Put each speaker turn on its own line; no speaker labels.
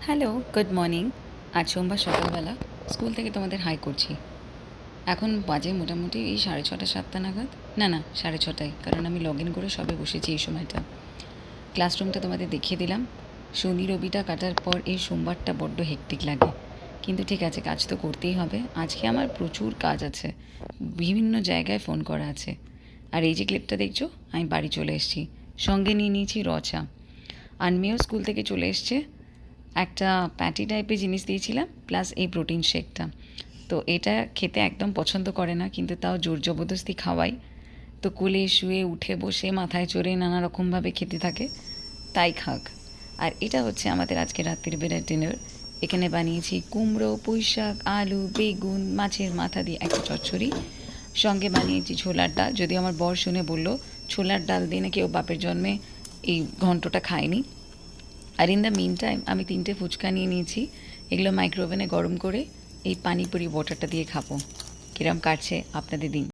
Hello, good morning. আজ সোমবার সকালবেলা স্কুল থেকে তোমাদের হাই করছি। এখন বাজে মোটামুটি এই 6:30 7টা নাগাদ। না, 6:30টায়, কারণ আমি লগ ইন করে সবে বসেছি এই সময়টা। ক্লাসরুমটা তোমাদের দেখিয়ে দিলাম। শনি রবিটা কাটার পর এই সোমবারটা বড্ড হেক্টিক লাগে, কিন্তু ঠিক আছে, কাজ তো করতেই হবে। আজকে আমার প্রচুর কাজ আছে, বিভিন্ন জায়গায় ফোন করা আছে। আর এই যে ক্লিপটা দেখছো, আমি বাড়ি চলে এসেছি, সঙ্গে নিয়ে নিয়েছি রচা। আনমেও স্কুল থেকে চলে এসছে, একটা প্যাটি টাইপের জিনিস দিয়েছিলাম, প্লাস এই প্রোটিন শেকটা। তো এটা খেতে একদম পছন্দ করে না, কিন্তু তাও জোর জবরদস্তি খাওয়াই। তো কোলে শুয়ে উঠে বসে মাথায় চড়ে নানা রকমভাবে খেতে থাকে, তাই খাক। আর এটা হচ্ছে আমাদের আজকে রাত্রির বেলার ডিনার। এখানে বানিয়েছি কুমড়ো, পুঁই শাক, আলু, বেগুন, মাছের মাথা দিয়ে একটা চচ্চড়ি। সঙ্গে বানিয়েছি ছোলার ডাল। যদিও আমার বর শুনে বলল ছোলার ডাল দিয়ে নাকি ও বাপের জন্মে এই ঘন্টটা খায়নি। আর ইন দ্য মিন টাইম আমি 3টে ফুচকা নিয়ে নিয়েছি। এগুলো মাইক্রোওভেনে গরম করে এই পানিপুরি ওয়াটারটা দিয়ে খাবো। কিরম কাটছে আপনাদের দিন?